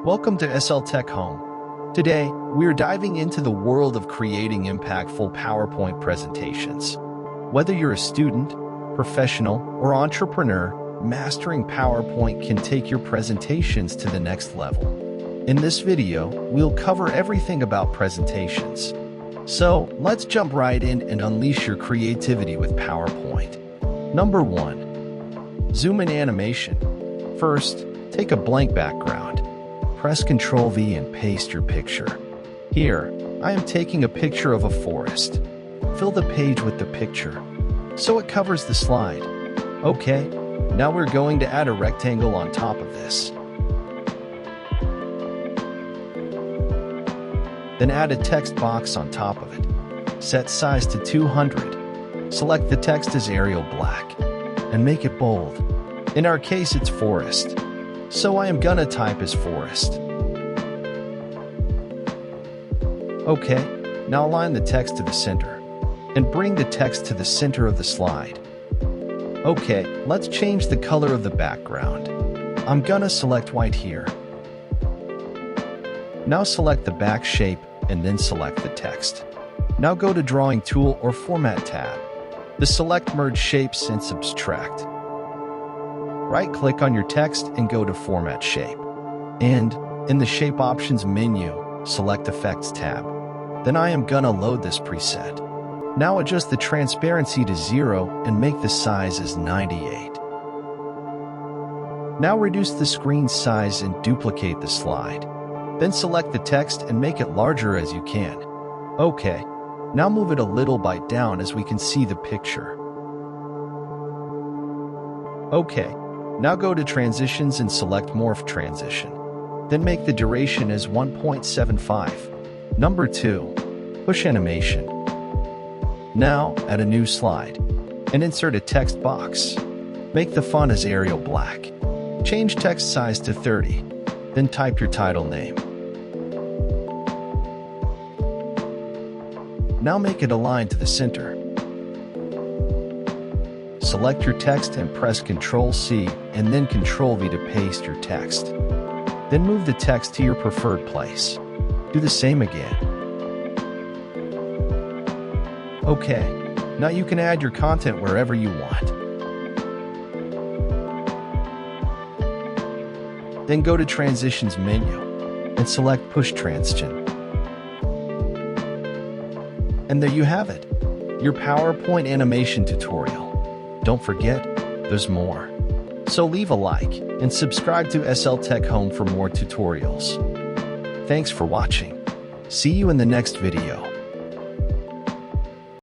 Welcome to SL Tech Home. Today, we're diving into the world of creating impactful PowerPoint presentations. Whether you're a student, professional, or entrepreneur, mastering PowerPoint can take your presentations to the next level. In this video, we'll cover everything about presentations. So, let's jump right in and unleash your creativity with PowerPoint. Number 1. Zoom in animation. First, take a blank background. Press Ctrl V and paste your picture. Here, I am taking a picture of a forest. Fill the page with the picture, so it covers the slide. Okay, now we're going to add a rectangle on top of this. Then add a text box on top of it. Set size to 200. Select the text as Arial Black and make it bold. In our case, it's forest, so I am gonna type as forest. Okay, now align the text to the center and bring the text to the center of the slide. Okay, let's change the color of the background. I'm gonna select white here. Now select the back shape and then select the text. Now go to Drawing Tool or Format tab. Select Merge Shapes and Subtract. Right-click on your text and go to Format Shape. And, in the Shape Options menu, select Effects tab. Then I am gonna load this preset. Now adjust the transparency to 0 and make the size as 98. Now reduce the screen size and duplicate the slide. Then select the text and make it larger as you can. Okay, now move it a little bit down as we can see the picture. Okay, now go to Transitions and select Morph Transition. Then make the duration as 1.75. Number 2. Push Animation. Now, add a new slide and insert a text box. Make the font as Arial Black. Change text size to 30. Then type your title name. Now make it align to the center. Select your text and press Ctrl-C and then Ctrl-V to paste your text. Then move the text to your preferred place. Do the same again. Okay, now you can add your content wherever you want. Then go to Transitions menu and select Push Transition. And there you have it, your PowerPoint animation tutorial. Don't forget, there's more. So leave a like and subscribe to SL Tech Home for more tutorials. Thanks for watching. See you in the next video.